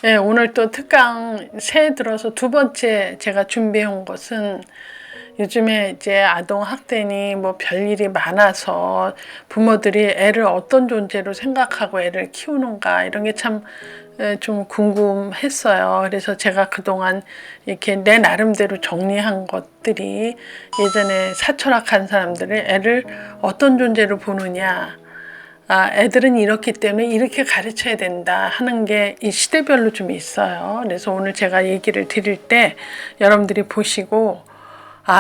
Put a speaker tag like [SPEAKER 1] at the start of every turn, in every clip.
[SPEAKER 1] 네, 오늘 또 특강 새해 들어서 두 번째 제가 준비해 온 것은 요즘에 이제 아동 학대니 뭐 별일이 많아서 부모들이 애를 어떤 존재로 생각하고 애를 키우는가 이런 게 참 좀 궁금했어요. 그래서 제가 그동안 이렇게 내 나름대로 정리한 것들이 예전에 사철학한 사람들이 애를 어떤 존재로 보느냐, 애들은 이렇기 때문에 이렇게 가르쳐야 된다 하는 게 이 시대별로 좀 있어요. 그래서 오늘 제가 얘기를 드릴 때 여러분들이 보시고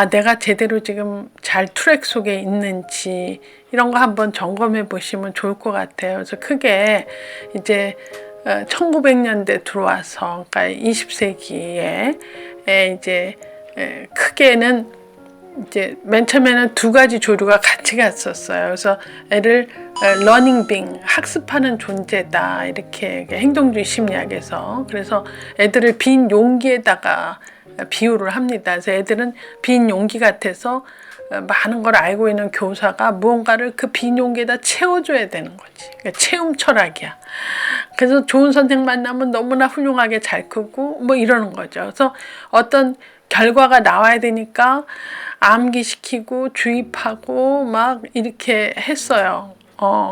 [SPEAKER 1] 내가 제대로 지금 잘 트랙 속에 있는지 이런 거 한번 점검해 보시면 좋을 것 같아요. 그래서 크게 이제 1900년대 들어와서 그러니까 20세기에 이제 크게는 이제 맨 처음에는 두 가지 조류가 같이 갔었어요. 그래서 애를 러닝 빙, 학습하는 존재다 이렇게 행동주의 심리학에서. 그래서 애들을 빈 용기에다가 비유를 합니다. 그래서 애들은 빈 용기 같아서 많은 걸 알고 있는 교사가 무언가를 그 빈 용기에다 채워줘야 되는 거지. 그러니까 체험 철학이야. 그래서 좋은 선생 만나면 너무나 훌륭하게 잘 크고 뭐 이러는 거죠. 그래서 어떤 결과가 나와야 되니까 암기시키고 주입하고 막 이렇게 했어요.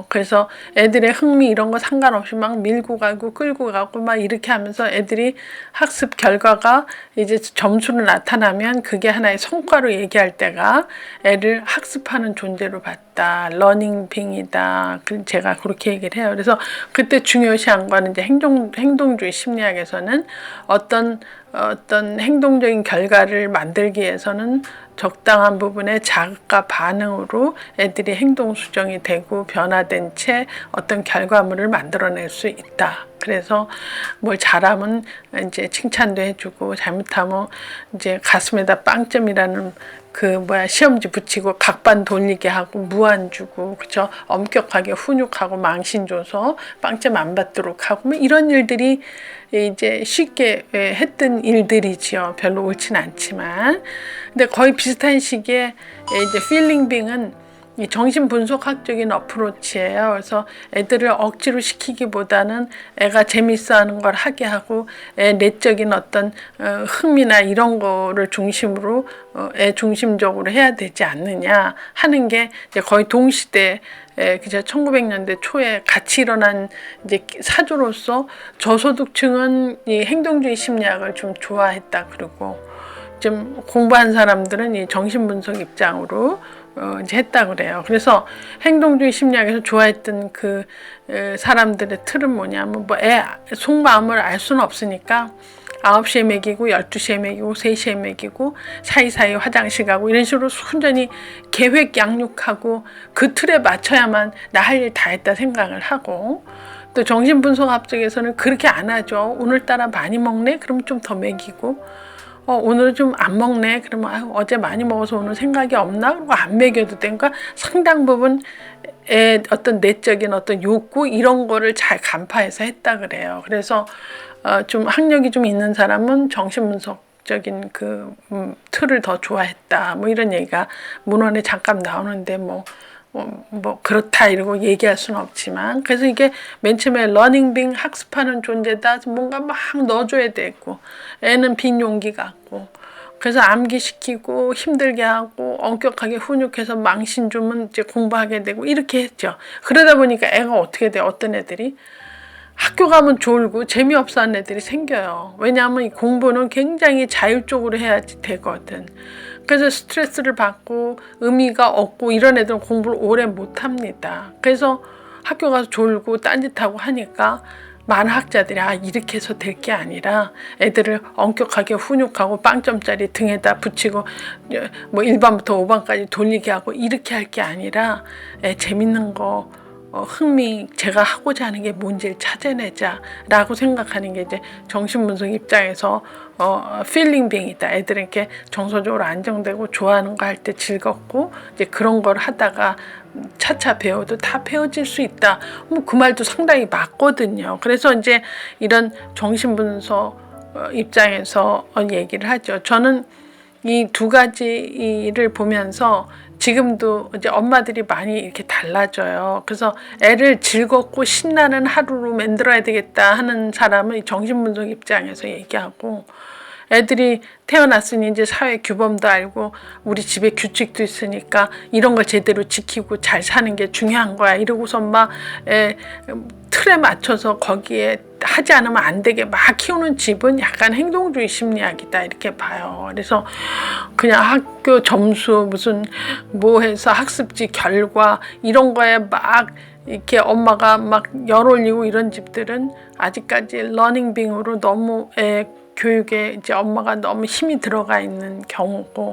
[SPEAKER 1] 그래서 애들의 흥미 이런 거 상관없이 막 밀고 가고 끌고 가고 막 이렇게 하면서 애들이 학습 결과가 이제 점수로 나타나면 그게 하나의 성과로 얘기할 때가 애를 학습하는 존재로 봤다. 러닝 빙이다. 제가 그렇게 얘기를 해요. 그래서 그때 중요시한 거는 이제 행동주의 심리학에서는 어떤 행동적인 결과를 만들기 위해서는 적당한 부분에 자극과 반응으로 애들이 행동 수정이 되고 변화된 채 어떤 결과물을 만들어낼 수 있다. 그래서 뭘 잘하면 이제 칭찬도 해주고 잘못하면 이제 가슴에다 빵점이라는 시험지 붙이고 각반 돌리게 하고 무안 주고 그쵸 엄격하게 훈육하고 망신 줘서 빵점 안 받도록 하고 뭐 이런 일들이 이제 쉽게 했던 일들이지요. 별로 옳진 않지만 근데 거의 비슷한 시기에 이제 필링빙은 이 정신분석학적인 어프로치예요. 그래서 애들을 억지로 시키기보다는 애가 재밌어하는 걸 하게 하고 애 내적인 어떤 흥미나 이런 거를 중심으로 애 중심적으로 해야 되지 않느냐 하는 게 이제 거의 동시대 그저 1900년대 초에 같이 일어난 이제 사조로서 저소득층은 이 행동주의 심리학을 좀 좋아했다. 그리고 좀 공부한 사람들은 이 정신분석 입장으로 이제 했다 그래요. 그래서 행동주의 심리학에서 좋아했던 그 사람들의 틀은 뭐냐면 뭐 애 속마음을 알 수는 없으니까 9시에 먹이고 12시에 먹이고 3시에 먹이고 사이사이 화장실 가고 이런 식으로 순전히 계획 양육하고 그 틀에 맞춰야만 나 할 일 다 했다 생각을 하고 또 정신분석학 쪽에서는 그렇게 안 하죠. 오늘따라 많이 먹네? 그럼 좀 더 먹이고 오늘은 좀 안 먹네. 그러면 어제 많이 먹어서 오늘 생각이 없나? 그리고 안 먹여도 되니까 상당 부분 어떤 내적인 어떤 욕구 이런 거를 잘 간파해서 했다 그래요. 그래서 좀 학력이 좀 있는 사람은 정신분석적인 틀을 더 좋아했다. 뭐 이런 얘기가 문헌에 잠깐 나오는데 뭐 그렇다 이러고 얘기할 수는 없지만 그래서 이게 맨 처음에 러닝빙 학습하는 존재다 뭔가 막 넣어줘야 되고 애는 빈 용기 같고 그래서 암기시키고 힘들게 하고 엄격하게 훈육해서 망신 주면 이제 공부하게 되고 이렇게 했죠. 그러다 보니까 애가 어떻게 돼? 어떤 애들이 학교 가면 졸고 재미없어 하는 애들이 생겨요. 왜냐하면 이 공부는 굉장히 자율적으로 해야지 되거든. 그래서 스트레스를 받고 의미가 없고 이런 애들은 공부를 오래 못합니다. 그래서 학교 가서 졸고 딴짓하고 하니까 많은 학자들이 이렇게 해서 될 게 아니라 애들을 엄격하게 훈육하고 빵점짜리 등에다 붙이고 뭐 1반부터 5반까지 돌리게 하고 이렇게 할 게 아니라 재밌는 거 흥미 제가 하고자 하는 게 뭔지를 찾아내자 라고 생각하는 게 이제 정신분석 입장에서 필링빙이다. 애들에게 정서적으로 안정되고 좋아하는 거 할 때 즐겁고 이제 그런 걸 하다가 차차 배워도 다 배워질 수 있다. 뭐 그 말도 상당히 맞거든요. 그래서 이제 이런 정신분석 입장에서 얘기를 하죠. 저는 이 두 가지를 보면서 지금도 이제 엄마들이 많이 이렇게 달라져요. 그래서 애를 즐겁고 신나는 하루로 만들어야 되겠다 하는 사람은 정신분석 입장에서 얘기하고, 애들이 태어났으니 이제 사회 규범도 알고 우리 집에 규칙도 있으니까 이런 걸 제대로 지키고 잘 사는 게 중요한 거야 이러고서 막 틀에 맞춰서 거기에 하지 않으면 안 되게 막 키우는 집은 약간 행동주의 심리학이다 이렇게 봐요. 그래서 그냥 학교 점수 무슨 뭐 해서 학습지 결과 이런 거에 막 이렇게 엄마가 막 열 올리고 이런 집들은 아직까지 러닝빙으로 너무 교육에 이제 엄마가 너무 힘이 들어가 있는 경우고,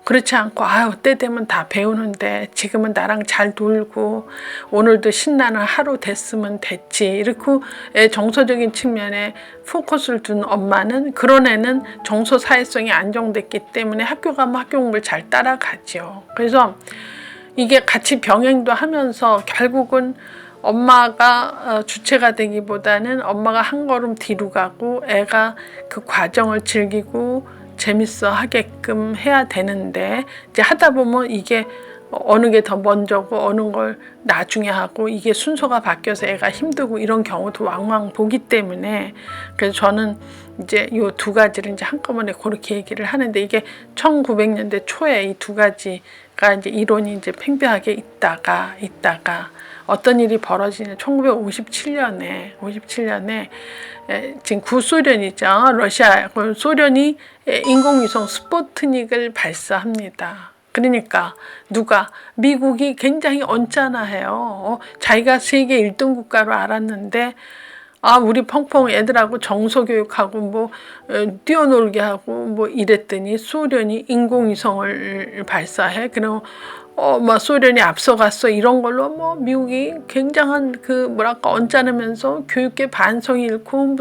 [SPEAKER 1] 그렇지 않고 아유 때 되면 다 배우는데 지금은 나랑 잘 놀고 오늘도 신나는 하루 됐으면 됐지 이렇게 정서적인 측면에 포커스를 둔 엄마는, 그런 애는 정서 사회성이 안정됐기 때문에 학교 가면 학교 공부를 잘 따라가죠. 그래서 이게 같이 병행도 하면서 결국은 엄마가 주체가 되기보다는 엄마가 한 걸음 뒤로 가고 애가 그 과정을 즐기고 재밌어 하게끔 해야 되는데, 이제 하다 보면 이게 어느 게 더 먼저고 어느 걸 나중에 하고 이게 순서가 바뀌어서 애가 힘들고 이런 경우도 왕왕 보기 때문에, 그래서 저는 이제 이 두 가지를 이제 한꺼번에 그렇게 얘기를 하는데, 이게 1900년대 초에 이 두 가지가 이제 이론이 이제 팽배하게 있다가 어떤 일이 벌어지냐, 1957년에 지금 구소련이죠. 러시아, 소련이 인공위성 스푸트닉을 발사합니다. 그러니까 누가? 미국이 굉장히 언짢아해요. 자기가 세계 1등 국가로 알았는데 우리 펑펑 애들하고 정서교육하고 뭐 뛰어놀게 하고 뭐 이랬더니 소련이 인공위성을 발사해. 그럼 뭐 소련이 앞서갔어 이런 걸로 뭐 미국이 굉장한 그 뭐랄까 언짢으면서 교육계 반성이 잃고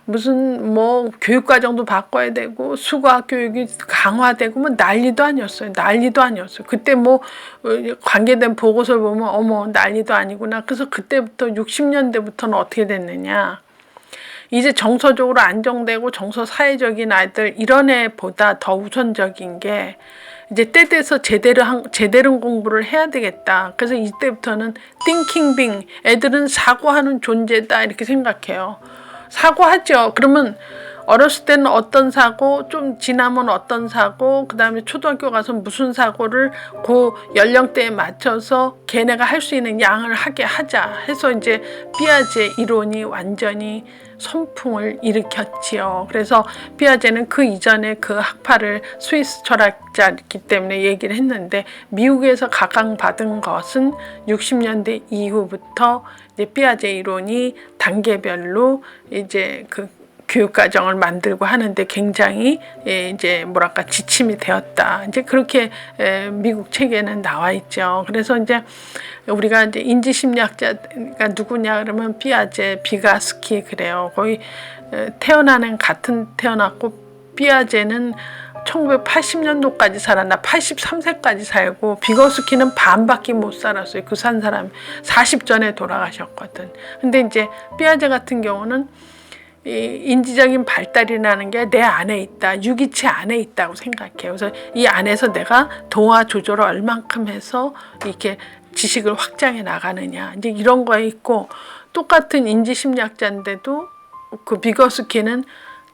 [SPEAKER 1] 무슨 뭐 교육과정도 바꿔야 되고 수학 교육이 강화되고 뭐 난리도 아니었어요. 그때 뭐 관계된 보고서를 보면 어머 난리도 아니구나. 그래서 그때부터 60년대부터는 어떻게 됐느냐. 이제 정서적으로 안정되고 정서 사회적인 아이들 이런 애보다 더 우선적인 게 이제 때 돼서 제대로 공부를 해야 되겠다. 그래서 이때부터는 thinking being, 애들은 사고하는 존재다 이렇게 생각해요. 사고하죠. 그러면 어렸을 때는 어떤 사고, 좀 지나면 어떤 사고, 그 다음에 초등학교 가서 무슨 사고를 그 연령대에 맞춰서 걔네가 할 수 있는 양을 하게 하자 해서 이제 피아제 이론이 완전히 선풍을 일으켰지요. 그래서 피아제는 그 이전에 그 학파를 스위스 철학자이기 때문에 얘기를 했는데, 미국에서 각광받은 것은 60년대 이후부터 이제 피아제 이론이 단계별로 이제 그 교육과정을 만들고 하는데 굉장히 이제 뭐랄까 지침이 되었다. 이제 그렇게 미국 책에는 나와 있죠. 그래서 이제 우리가 이제 인지심리학자가 누구냐 그러면 피아제, 비가스키 그래요. 거의 태어나는 같은 태어났고, 피아제는 1980년도까지 살았나 83세까지 살고, 비거스키는 반밖에 못 살았어요. 그 산 사람 40 전에 돌아가셨거든. 근데 이제 피아제 같은 경우는 이 인지적인 발달이라는 게 내 안에 있다. 유기체 안에 있다고 생각해요. 그래서 이 안에서 내가 동화 조절을 얼만큼 해서 이렇게 지식을 확장해 나가느냐. 이제 이런 거에 있고, 똑같은 인지심리학자인데도 그 비거스키는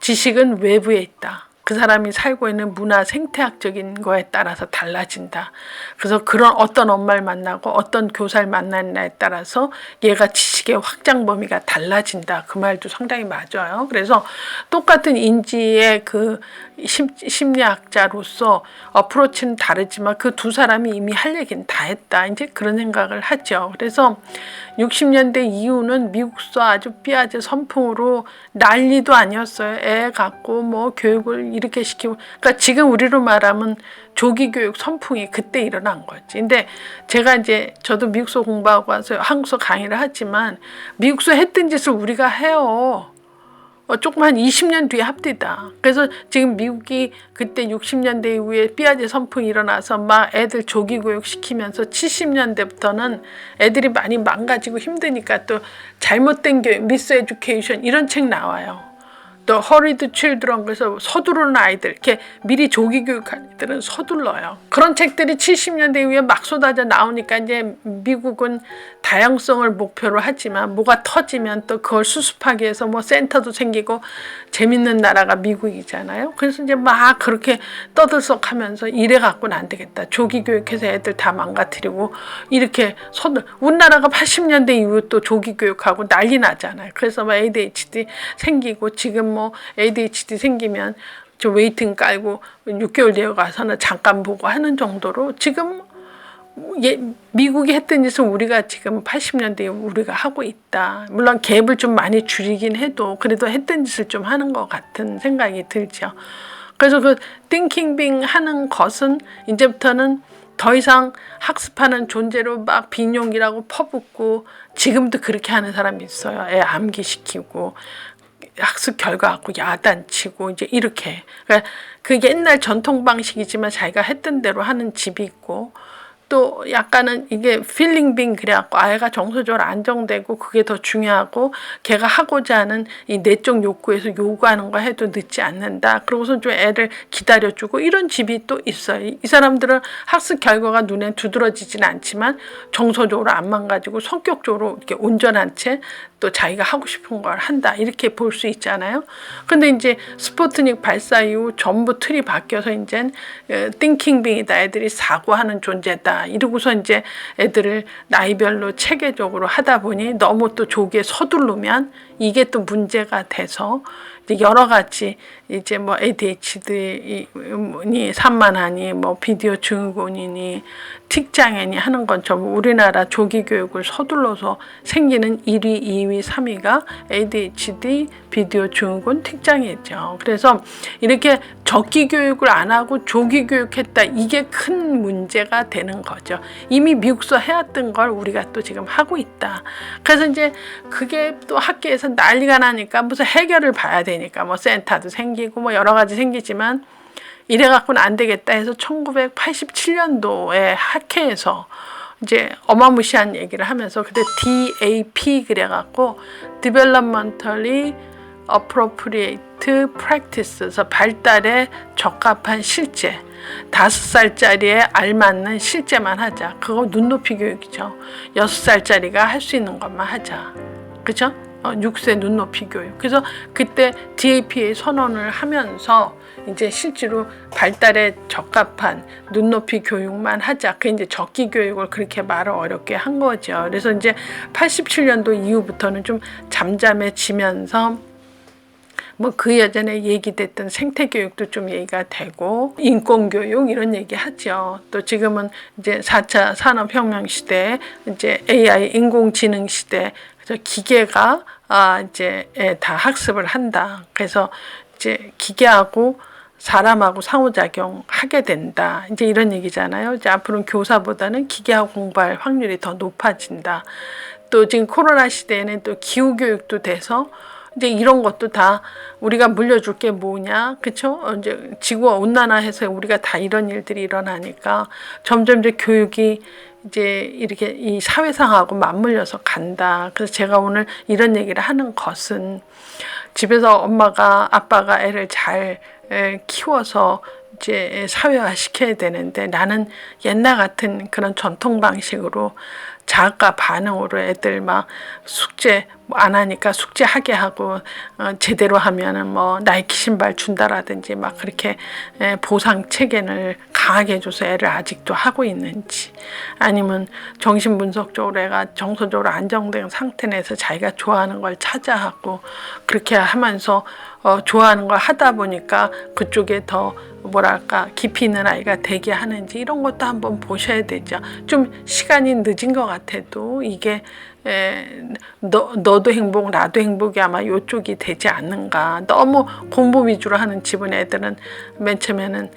[SPEAKER 1] 지식은 외부에 있다. 그 사람이 살고 있는 문화 생태학적인 거에 따라서 달라진다. 그래서 그런 어떤 엄마를 만나고 어떤 교사를 만나느냐에 따라서 얘가 지식의 확장 범위가 달라진다. 그 말도 상당히 맞아요. 그래서 똑같은 인지의 그 심리학자로서 어프로치는 다르지만 그 두 사람이 이미 할 얘기는 다 했다. 이제 그런 생각을 하죠. 그래서 60년대 이후는 미국서 아주 피아제 선풍으로 난리도 아니었어요. 애 갖고 뭐 교육을 이렇게 시키고, 그러니까 지금 우리로 말하면 조기 교육 선풍이 그때 일어난 거지. 근데 제가 이제 저도 미국서 공부하고 와서 한국서 강의를 하지만 미국서 했던 짓을 우리가 해요. 조금 한 20년 뒤에 합디다. 그래서 지금 미국이 그때 60년대 이후에 피아제 선풍이 일어나서 막 애들 조기 교육 시키면서 70년대부터는 애들이 많이 망가지고 힘드니까 또 잘못된 교육, 미스 에듀케이션 이런 책 나와요. 또 허리드 칠드런, 그래서 서두르는 아이들, 이렇게 미리 조기 교육한 애들은 서둘러요. 그런 책들이 70년대 이후에 막 쏟아져 나오니까 이제 미국은 다양성을 목표로 하지만 뭐가 터지면 또 그걸 수습하기 위해서 뭐 센터도 생기고 재밌는 나라가 미국이잖아요. 그래서 이제 막 그렇게 떠들썩하면서 이래 갖고는 안 되겠다. 조기 교육해서 애들 다 망가뜨리고 이렇게 우리나라가 80년대 이후 또 조기 교육하고 난리 나잖아요. 그래서 막 ADHD 생기고, 지금 뭐 ADHD 생기면 저 웨이팅 깔고 6개월 뒤에 가서는 잠깐 보고 하는 정도로 지금 미국이 했던 짓을 우리가 지금 80년대에 우리가 하고 있다. 물론 갭을 좀 많이 줄이긴 해도 그래도 했던 짓을 좀 하는 것 같은 생각이 들죠. 그래서 그 띵킹 하는 것은 이제부터는 더 이상 학습하는 존재로 막 빈용이라고 퍼붓고, 지금도 그렇게 하는 사람이 있어요. 애 암기시키고 학습 결과 갖고 야단치고 이제 이렇게. 그러니까 그 옛날 전통 방식이지만 자기가 했던 대로 하는 집이 있고, 또 약간은 이게 필링 빙 그래갖고 아이가 정서적으로 안정되고 그게 더 중요하고, 걔가 하고자 하는 이 내적 욕구에서 요구하는 거 해도 늦지 않는다. 그러고서 좀 애를 기다려주고 이런 집이 또 있어요. 이 사람들은 학습 결과가 눈에 두드러지진 않지만 정서적으로 안 망가지고 성격적으로 이렇게 온전한 채 또 자기가 하고 싶은 걸 한다, 이렇게 볼 수 있잖아요. 근데 이제 스푸트닉 발사 이후 전부 틀이 바뀌어서 이젠 띵킹빙이다, 애들이 사고하는 존재다, 이러고서 이제 애들을 나이별로 체계적으로 하다 보니 너무 또 조기에 서두르면 이게 또 문제가 돼서 이제 여러 가지 이제 뭐 ADHD니 산만하니 뭐 비디오 증후군이니 틱장애니 하는 것처럼 우리나라 조기 교육을 서둘러서 생기는 1위, 2위, 3위가 ADHD, 비디오 증후군, 틱장애죠. 그래서 이렇게 적기 교육을 안 하고 조기 교육했다, 이게 큰 문제가 되는 거죠. 이미 미국서 해왔던 걸 우리가 또 지금 하고 있다. 그래서 이제 그게 또 학교에서 난리가 나니까 무슨 해결을 봐야 되니까 뭐 센터도 생기고 뭐 여러 가지 생기지만, 이래 갖고는 안 되겠다 해서 1987년도에 학회에서 이제 어마무시한 얘기를 하면서, 그때 DAP 그래갖고 Developmentally Appropriate Practice, 그래서 발달에 적합한 실제, 5살짜리에 알맞는 실제만 하자. 그거 눈높이 교육이죠. 6살짜리가 할 수 있는 것만 하자. 그죠? 6세 눈높이 교육. 그래서 그때 DAPA 선언을 하면서 이제 실제로 발달에 적합한 눈높이 교육만 하자. 그 이제 적기 교육을 그렇게 말을 어렵게 한 거죠. 그래서 이제 87년도 이후부터는 좀 잠잠해지면서 뭐 그 예전에 얘기됐던 생태교육도 좀 얘기가 되고, 인권교육 이런 얘기 하죠. 또 지금은 이제 4차 산업혁명 시대, 이제 AI 인공지능 시대, 그래서 기계가 이제 다 학습을 한다. 그래서 이제 기계하고 사람하고 상호작용 하게 된다, 이제 이런 얘기잖아요. 이제 앞으로는 교사보다는 기계하고 공부할 확률이 더 높아진다. 또 지금 코로나 시대에는 또 기후교육도 돼서 이제 이런 것도 다 우리가 물려줄 게 뭐냐, 그쵸? 이제 지구가 온난화해서 우리가 다 이런 일들이 일어나니까 점점 이제 교육이 이제 이렇게 이 사회상하고 맞물려서 간다. 그래서 제가 오늘 이런 얘기를 하는 것은, 집에서 엄마가 아빠가 애를 잘 키워서 이제 사회화 시켜야 되는데, 나는 옛날 같은 그런 전통 방식으로 자학과 반응으로 애들 막 숙제 안 하니까 숙제하게 하고, 제대로 하면은 뭐 나이키 신발 준다라든지 막 그렇게 보상 체계를 강하게 해줘서 애를 아직도 하고 있는지, 아니면 정신분석적으로 애가 정서적으로 안정된 상태 내에서 자기가 좋아하는 걸 찾아하고 그렇게 하면서 좋아하는 걸 하다 보니까 그쪽에 더 뭐랄까 깊이 있는 아이가 되게 하는지, 이런 것도 한번 보셔야 되죠. 좀 시간이 늦은 것 같아도 이게 너도 행복 나도 행복이 아마 이쪽이 되지 않는가. 너무 공부 위주로 하는 집은 애들은 맨 처음에는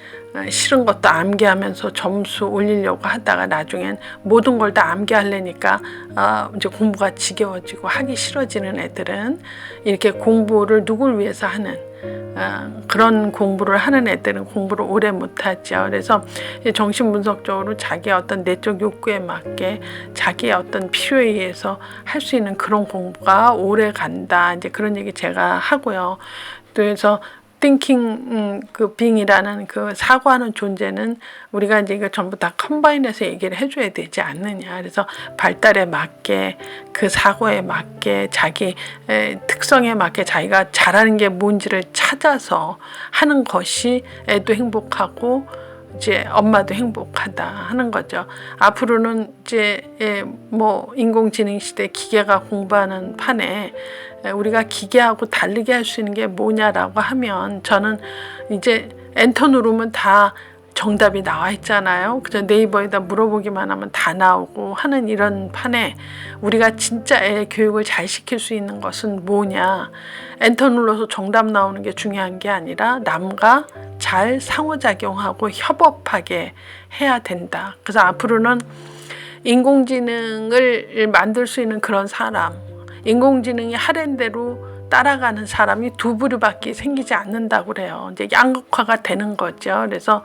[SPEAKER 1] 싫은 것도 암기하면서 점수 올리려고 하다가 나중엔 모든 걸 다 암기하려니까 이제 공부가 지겨워지고 하기 싫어지는 애들은 이렇게 공부를 누굴 위해서 하는 그런 공부를 하는 애들은 공부를 오래 못하죠. 그래서 정신분석적으로 자기의 어떤 내적 욕구에 맞게 자기의 어떤 필요에 의해서 할 수 있는 그런 공부가 오래 간다. 이제 그런 얘기 제가 하고요. 그래서 thinking 그 being이라는 그 사고하는 존재는 우리가 이제 이거 전부 다 컴바인해서 얘기를 해줘야 되지 않느냐. 그래서 발달에 맞게 그 사고에 맞게 자기 특성에 맞게 자기가 잘하는 게 뭔지를 찾아서 하는 것이 애도 행복하고 이제 엄마도 행복하다 하는 거죠. 앞으로는 이제 뭐 인공지능 시대 기계가 공부하는 판에 우리가 기계하고 다르게 할 수 있는 게 뭐냐라고 하면 저는 이제 엔터 누르면 다 정답이 나와 있잖아요. 그냥 네이버에다 물어보기만 하면 다 나오고 하는 이런 판에 우리가 진짜 애 교육을 잘 시킬 수 있는 것은 뭐냐. 엔터 눌러서 정답 나오는 게 중요한 게 아니라 남과 잘 상호작용하고 협업하게 해야 된다. 그래서 앞으로는 인공지능을 만들 수 있는 그런 사람, 인공지능이 하는 대로 따라가는 사람이 두 부류밖에 생기지 않는다고 그래요. 이제 양극화가 되는 거죠. 그래서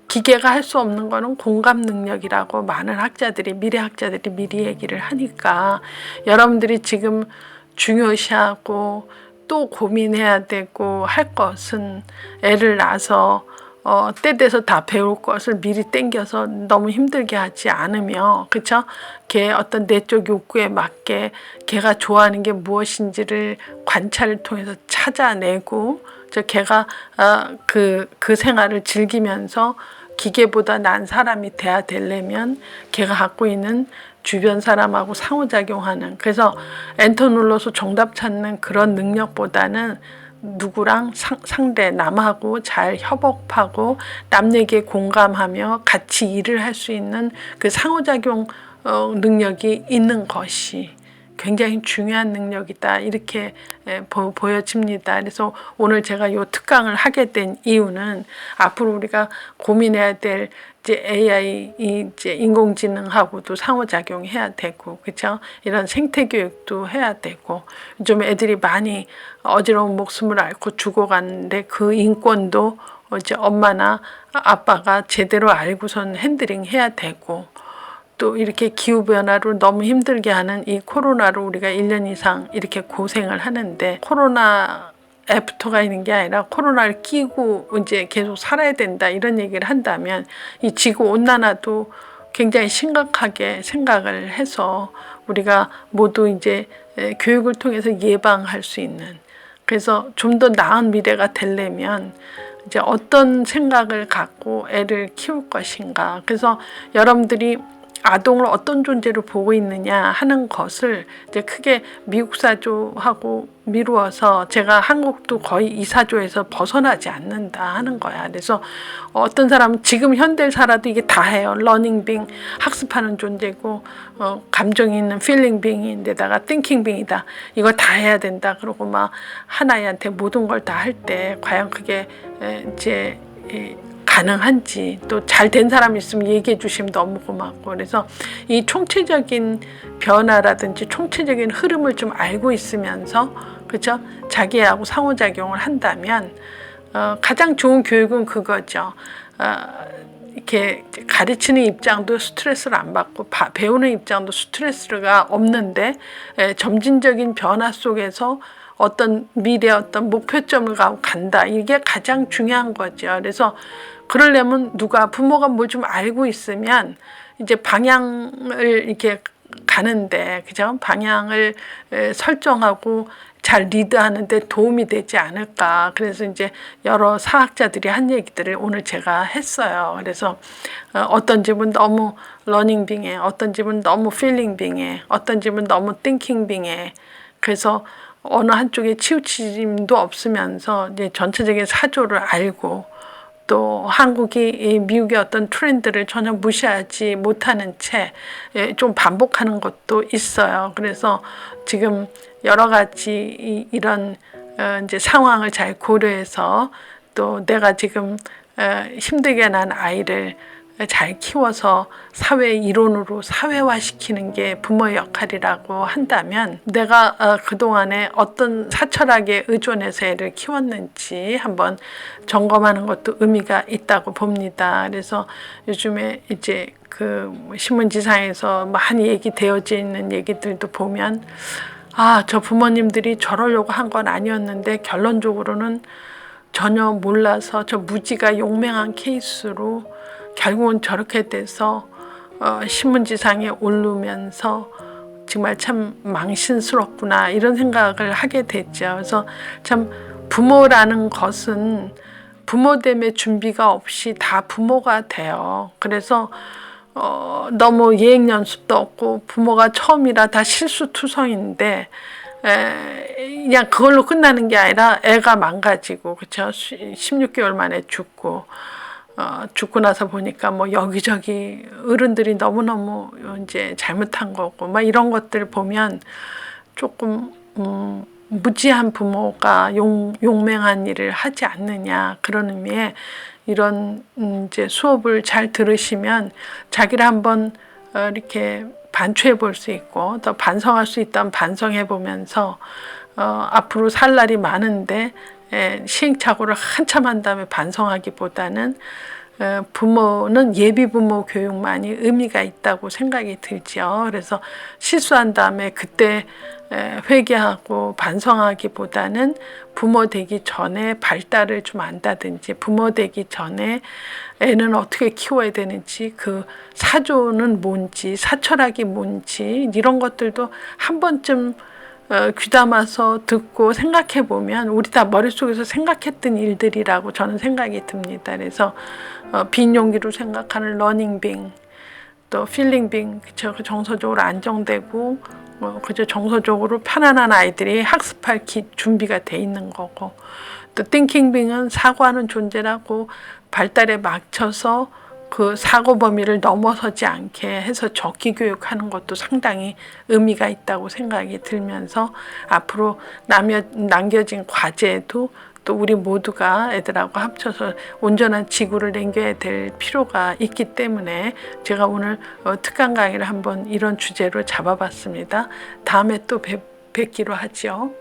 [SPEAKER 1] 기계가 할 수 없는 거는 공감 능력이라고 많은 학자들이 미래 학자들이 미리 얘기를 하니까 여러분들이 지금 중요시하고 또 고민해야 되고 할 것은 애를 낳아서 때 돼서 다 배울 것을 미리 땡겨서 너무 힘들게 하지 않으며, 그쵸? 걔 어떤 내적 욕구에 맞게 걔가 좋아하는 게 무엇인지를 관찰을 통해서 찾아내고, 걔가 그 생활을 즐기면서 기계보다 난 사람이 돼야 되려면 걔가 갖고 있는 주변 사람하고 상호작용하는, 그래서 엔터 눌러서 정답 찾는 그런 능력보다는 누구랑 상대 남하고 잘 협업하고 남 얘기에 공감하며 같이 일을 할 수 있는 그 상호작용 능력이 있는 것이 굉장히 중요한 능력이다, 이렇게 보여집니다. 그래서 오늘 제가 이 특강을 하게 된 이유는 앞으로 우리가 고민해야 될 이제 AI, 이제 인공지능하고도 상호작용해야 되고, 그렇죠? 이런 생태교육도 해야 되고, 좀 애들이 많이 어지러운 목숨을 앓고 죽어가는데 그 인권도 이제 엄마나 아빠가 제대로 알고선 핸들링 해야 되고, 또 이렇게 기후변화로 너무 힘들게 하는 이 코로나로 우리가 1년 이상 이렇게 고생을 하는데, 코로나 애프터가 있는 게 아니라 코로나를 끼고 이제 계속 살아야 된다, 이런 얘기를 한다면 이 지구 온난화도 굉장히 심각하게 생각을 해서 우리가 모두 이제 교육을 통해서 예방할 수 있는, 그래서 좀 더 나은 미래가 되려면 이제 어떤 생각을 갖고 애를 키울 것인가. 그래서 여러분들이 아동을 어떤 존재로 보고 있느냐 하는 것을 이제 크게 미국 사조하고 미루어서, 제가 한국도 거의 이 사조에서 벗어나지 않는다 하는 거야. 그래서 어떤 사람은 지금 현대를 살아도 이게 다 해요. 러닝 빙, 학습하는 존재고, 감정이 있는 필링 빙인데다가 띵킹 빙이다, 이거 다 해야 된다 그러고 막 하나이한테 모든 걸 다 할 때 과연 그게 이제 가능한지, 또 잘 된 사람이 있으면 얘기해 주시면 너무 고맙고. 그래서 이 총체적인 변화라든지 총체적인 흐름을 좀 알고 있으면서, 그렇죠? 자기하고 상호작용을 한다면 가장 좋은 교육은 그거죠. 이렇게 가르치는 입장도 스트레스를 안 받고 배우는 입장도 스트레스가 없는데 점진적인 변화 속에서 어떤 미래 어떤 목표점을 가고 간다, 이게 가장 중요한 거죠. 그래서 그러려면 누가 부모가 뭘 좀 알고 있으면 이제 방향을 이렇게 가는데, 그죠? 방향을 설정하고 잘 리드하는데 도움이 되지 않을까. 그래서 이제 여러 사학자들이 한 얘기들을 오늘 제가 했어요. 그래서 어떤 집은 너무 러닝 빙에, 어떤 집은 너무 필링 빙에, 어떤 집은 너무 띵킹 빙에, 그래서 어느 한쪽에 치우침도 없으면서 이제 전체적인 사조를 알고, 또 한국이 미국의 어떤 트렌드를 전혀 무시하지 못하는 채 좀 반복하는 것도 있어요. 그래서 지금 여러 가지 이런 이제 상황을 잘 고려해서, 또 내가 지금 힘들게 난 아이를 잘 키워서 사회 이론으로 사회화시키는 게 부모의 역할이라고 한다면 내가 그동안에 어떤 사철학에 의존해서 애를 키웠는지 한번 점검하는 것도 의미가 있다고 봅니다. 그래서 요즘에 이제 그 신문지상에서 많이 얘기되어져 있는 얘기들도 보면 저 부모님들이 저러려고 한 건 아니었는데 결론적으로는 전혀 몰라서 저 무지가 용맹한 케이스로 결국은 저렇게 돼서 신문지상에 오르면서 정말 참 망신스럽구나 이런 생각을 하게 됐죠. 그래서 참 부모라는 것은 부모됨의 준비가 없이 다 부모가 돼요. 그래서 너무 예행 연습도 없고 부모가 처음이라 다 실수투성인데 그냥 그걸로 끝나는 게 아니라 애가 망가지고 그렇죠. 16개월 만에 죽고 죽고 나서 보니까 뭐 여기저기 어른들이 너무너무 이제 잘못한 거고 막 이런 것들 보면 조금 무지한 부모가 용맹한 일을 하지 않느냐 그런 의미에 이런 이제 수업을 잘 들으시면 자기를 한번 이렇게 반추해 볼 수 있고 더 반성할 수 있다면 반성해 보면서 앞으로 살 날이 많은데 시행착오를 한참 한 다음에 반성하기보다는 부모는 예비부모 교육만이 의미가 있다고 생각이 들죠. 그래서 실수한 다음에 그때 회개하고 반성하기보다는 부모 되기 전에 발달을 좀 안다든지 부모 되기 전에 애는 어떻게 키워야 되는지 그 사조는 뭔지 사철학이 뭔지 이런 것들도 한 번쯤 귀담아서 듣고 생각해 보면 우리 다 머릿속에서 생각했던 일들이라고 저는 생각이 듭니다. 그래서 빈 용기로 생각하는 러닝빙 또 필링빙 그쵸? 정서적으로 안정되고 그저 정서적으로 편안한 아이들이 학습할 준비가 돼 있는 거고 또 띵킹빙은 사고하는 존재라고 발달에 맞춰서 그 사고 범위를 넘어서지 않게 해서 적기 교육하는 것도 상당히 의미가 있다고 생각이 들면서 앞으로 남겨진 과제도 또 우리 모두가 애들하고 합쳐서 온전한 지구를 남겨야 될 필요가 있기 때문에 제가 오늘 특강 강의를 한번 이런 주제로 잡아봤습니다. 다음에 또 뵙기로 하죠.